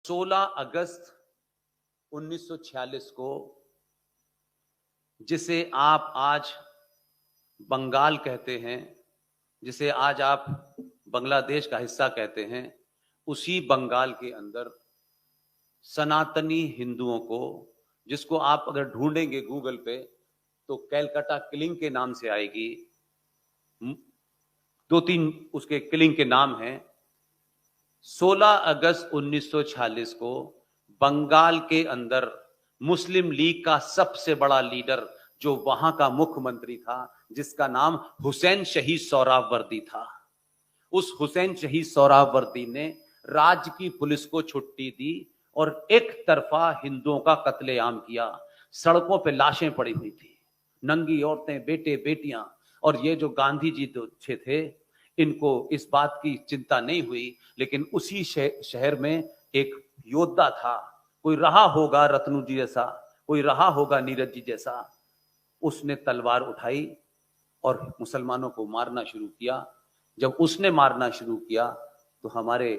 16 अगस्त 1946 को, जिसे आप आज बंगाल कहते हैं, जिसे आज आप बांग्लादेश का हिस्सा कहते हैं, उसी बंगाल के अंदर सनातनी हिंदुओं को, जिसको आप अगर ढूंढेंगे गूगल पे तो कैलकाटा किलिंग के नाम से आएगी, 2-3 उसके किलिंग के नाम हैं। 16 अगस्त 1946 को बंगाल के अंदर मुस्लिम लीग का सबसे बड़ा लीडर, जो वहां का मुख्यमंत्री था, जिसका नाम हुसैन शहीद सोहरावर्दी था, उस हुसैन शहीद सोहरावर्दी ने राज्य की पुलिस को छुट्टी दी और एक तरफा हिंदुओं का कत्लेआम किया। सड़कों पे लाशें पड़ी हुई थी, नंगी औरतें, बेटे बेटियां। और ये जो गांधी जी तो अच्छे थे, इनको इस बात की चिंता नहीं हुई, लेकिन उसी शहर में एक योद्धा था, कोई रहा होगा रत्नू जी जैसा, कोई रहा होगा नीरज जी जैसा, उसने तलवार उठाई और मुसलमानों को मारना शुरू किया। जब उसने मारना शुरू किया तो हमारे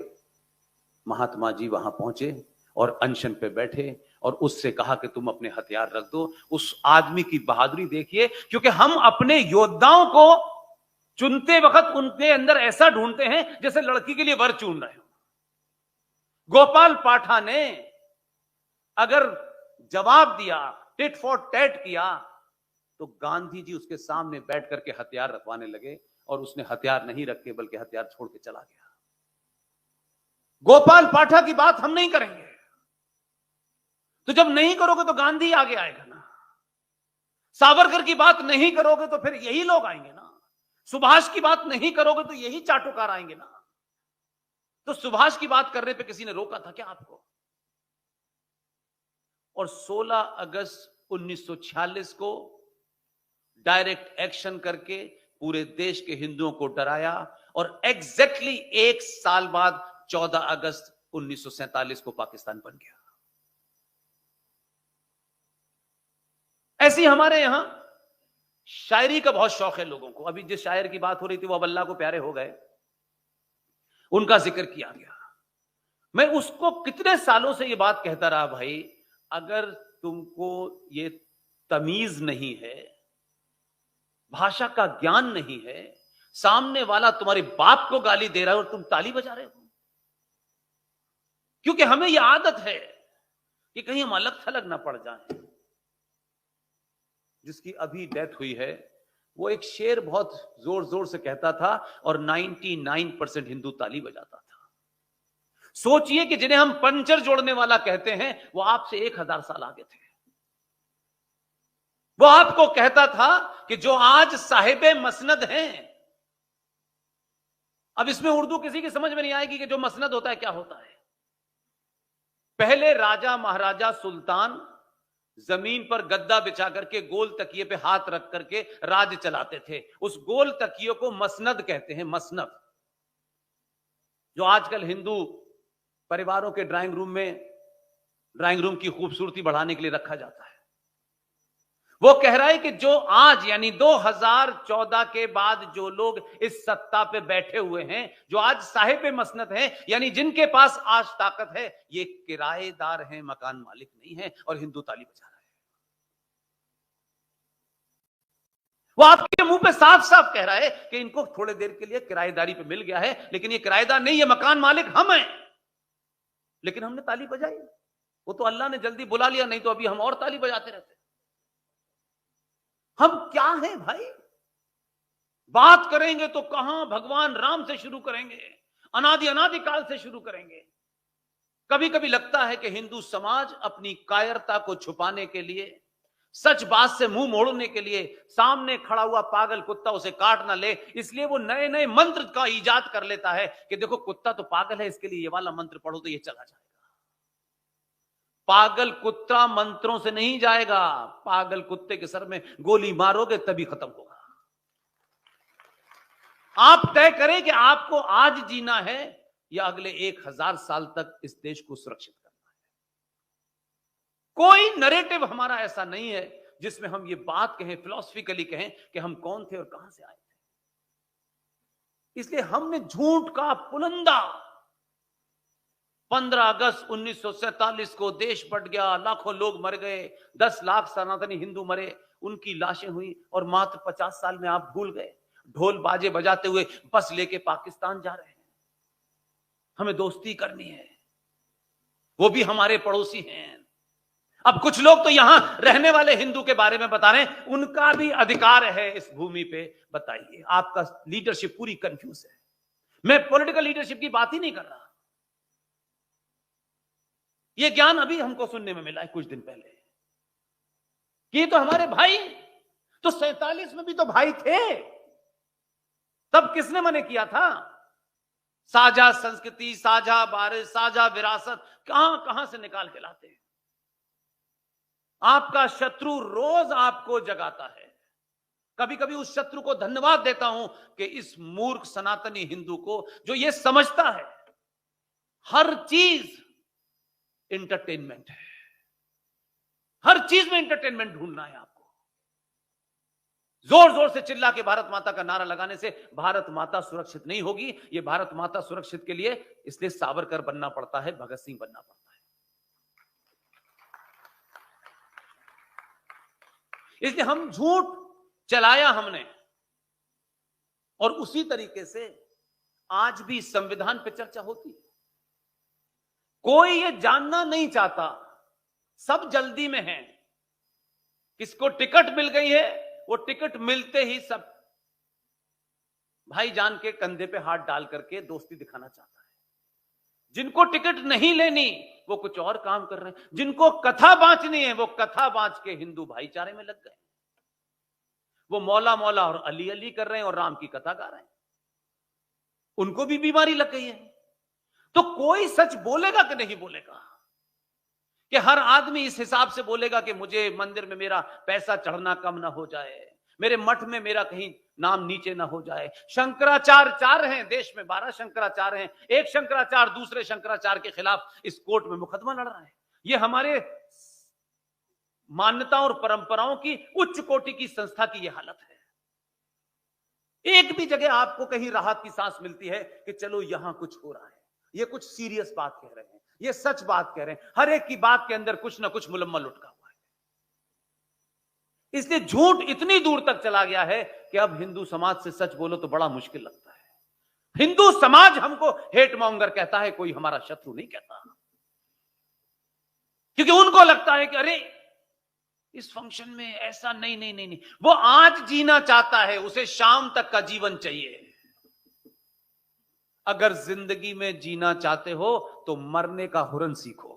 महात्मा जी वहां पहुंचे और अनशन पे बैठे और उससे कहा कि तुम अपने हथियार रख दो। उस आदमी की बहादुरी देखिए, क्योंकि हम अपने योद्धाओं को चुनते वक्त उनके अंदर ऐसा ढूंढते हैं जैसे लड़की के लिए वर चुन रहे हो। गोपाल पाठा ने अगर जवाब दिया, टिट फॉर टैट किया, तो गांधी जी उसके सामने बैठ करके हथियार रखवाने लगे और उसने हथियार नहीं रखे बल्कि हथियार छोड़ के चला गया। गोपाल पाठा की बात हम नहीं करेंगे, तो जब नहीं करोगे तो गांधी आगे आएगा ना। सावरकर की बात नहीं करोगे तो फिर यही लोग आएंगे ना। सुभाष की बात नहीं करोगे तो यही चाटुकार आएंगे ना। तो सुभाष की बात करने पे किसी ने रोका था क्या आपको? और 16 अगस्त 1946 को डायरेक्ट एक्शन करके पूरे देश के हिंदुओं को डराया और एग्जैक्टली 1 साल बाद 14 अगस्त 1947 को पाकिस्तान बन गया। ऐसी हमारे यहां शायरी का बहुत शौक है लोगों को। अभी जिस शायर की बात हो रही थी वो अब अल्लाह को प्यारे हो गए, उनका जिक्र किया गया। मैं उसको कितने सालों से ये बात कहता रहा, भाई अगर तुमको ये तमीज नहीं है, भाषा का ज्ञान नहीं है, सामने वाला तुम्हारे बाप को गाली दे रहा है और तुम ताली बजा रहे हो, क्योंकि हमें यह आदत है कि कहीं हम अलग थलग ना पड़ जाएं। जिसकी अभी डेथ हुई है, वो एक शेर बहुत जोर जोर से कहता था और 99% हिंदू ताली बजाता था। सोचिए कि जिन्हें हम पंचर जोड़ने वाला कहते हैं, वो आपसे 1000 साल आगे थे। वो आपको कहता था कि जो आज साहिबे मसनद हैं, अब इसमें उर्दू किसी की समझ में नहीं आएगी कि जो मसनद होता है क्या होता है। पहले राजा महाराजा सुल्तान जमीन पर गद्दा बिछा करके गोल तकिए पे हाथ रख करके राज चलाते थे। उस गोल तकिए को मसनद कहते हैं, मसनद, जो आजकल हिंदू परिवारों के ड्राइंग रूम की खूबसूरती बढ़ाने के लिए रखा जाता है। वो कह रहा है कि जो आज यानी 2014 के बाद जो लोग इस सत्ता पे बैठे हुए हैं, जो आज साहिब मसनद हैं, यानी जिनके पास आज ताकत है, ये किराएदार हैं, मकान मालिक नहीं है। और हिंदू ताली बजा रहा है। वो आपके मुंह पे साफ साफ कह रहा है कि इनको थोड़ी देर के लिए किराएदारी पे मिल गया है, लेकिन ये किराएदार नहीं, ये मकान मालिक हम हैं। लेकिन हमने ताली बजाई, वो तो अल्लाह ने जल्दी बुला लिया, नहीं तो अभी हम और ताली बजाते रहते। हम क्या हैं भाई? बात करेंगे तो कहां भगवान राम से शुरू करेंगे, अनादि काल से शुरू करेंगे। कभी कभी लगता है कि हिंदू समाज अपनी कायरता को छुपाने के लिए, सच बात से मुंह मोड़ने के लिए, सामने खड़ा हुआ पागल कुत्ता उसे काट ना ले, इसलिए वो नए नए मंत्र का इजाद कर लेता है कि देखो कुत्ता तो पागल है, इसके लिए ये वाला मंत्र पढ़ो तो ये चला जाएगा। पागल कुत्ता मंत्रों से नहीं जाएगा, पागल कुत्ते के सर में गोली मारोगे तभी खत्म होगा। आप तय करें कि आपको आज जीना है या अगले 1000 साल तक इस देश को सुरक्षित करना है। कोई नरेटिव हमारा ऐसा नहीं है जिसमें हम ये बात कहें, फिलॉसफिकली कहें कि हम कौन थे और कहां से आए थे। इसलिए हमने झूठ का पुलंदा 15 अगस्त 1947 को देश बट गया, लाखों लोग मर गए, 10 लाख सनातनी हिंदू मरे, उनकी लाशें हुई और मात्र 50 साल में आप भूल गए। ढोल बाजे बजाते हुए बस लेके पाकिस्तान जा रहे हैं। हमें दोस्ती करनी है, वो भी हमारे पड़ोसी हैं। अब कुछ लोग तो यहां रहने वाले हिंदू के बारे में बता रहे हैं, उनका भी अधिकार है इस भूमि पे। बताइए, आपका लीडरशिप पूरी कंफ्यूज है। मैं पॉलिटिकल लीडरशिप की बात ही नहीं कर रहा। यह ज्ञान अभी हमको सुनने में मिला है कुछ दिन पहले कि ये तो हमारे भाई, तो 47 में भी तो भाई थे। तब किसने मने किया था? साझा संस्कृति, साझा वारिस, साझा विरासत कहां कहां से निकाल के लाते हैं। आपका शत्रु रोज आपको जगाता है। कभी कभी उस शत्रु को धन्यवाद देता हूं कि इस मूर्ख सनातनी हिंदू को, जो ये समझता है हर चीज एंटरटेनमेंट है, हर चीज में एंटरटेनमेंट ढूंढना है आपको। जोर जोर से चिल्ला के भारत माता का नारा लगाने से भारत माता सुरक्षित नहीं होगी। ये भारत माता सुरक्षित के लिए इसलिए सावरकर बनना पड़ता है, भगत सिंह बनना पड़ता है। इसलिए हम झूठ चलाया हमने, और उसी तरीके से आज भी संविधान पे चर्चा होती है। कोई ये जानना नहीं चाहता, सब जल्दी में है। किसको टिकट मिल गई है, वो टिकट मिलते ही सब भाईजान के कंधे पे हाथ डाल करके दोस्ती दिखाना चाहता है। जिनको टिकट नहीं लेनी वो कुछ और काम कर रहे हैं, जिनको कथा बांचनी है वो कथा बांच के हिंदू भाईचारे में लग गए। वो मौला मौला और अली अली कर रहे हैं और राम की कथा गा रहे हैं। उनको भी बीमारी लग गई है। तो कोई सच बोलेगा कि नहीं बोलेगा? कि हर आदमी इस हिसाब से बोलेगा कि मुझे मंदिर में मेरा पैसा चढ़ना कम ना हो जाए, मेरे मठ में मेरा कहीं नाम नीचे ना हो जाए। शंकराचार्य 4 हैं देश में, 12 शंकराचार्य हैं। एक शंकराचार्य दूसरे शंकराचार्य के खिलाफ इस कोर्ट में मुकदमा लड़ रहा है। ये हमारे मान्यताओं और परंपराओं की उच्च कोटि की संस्था की यह हालत है। एक भी जगह आपको कहीं राहत की सांस मिलती है कि चलो यहां कुछ हो रहा है, ये कुछ सीरियस बात कह रहे हैं, ये सच बात कह रहे हैं। हर एक की बात के अंदर कुछ ना कुछ मुलम्मा लुटका हुआ है। इसलिए झूठ इतनी दूर तक चला गया है कि अब हिंदू समाज से सच बोलो तो बड़ा मुश्किल लगता है। हिंदू समाज हमको हेट मॉन्गर कहता है, कोई हमारा शत्रु नहीं कहता, क्योंकि उनको लगता है कि अरे इस फंक्शन में ऐसा नहीं नहीं नहीं नहीं। वो आज जीना चाहता है, उसे शाम तक का जीवन चाहिए। अगर जिंदगी में जीना चाहते हो तो मरने का हुरन सीखो।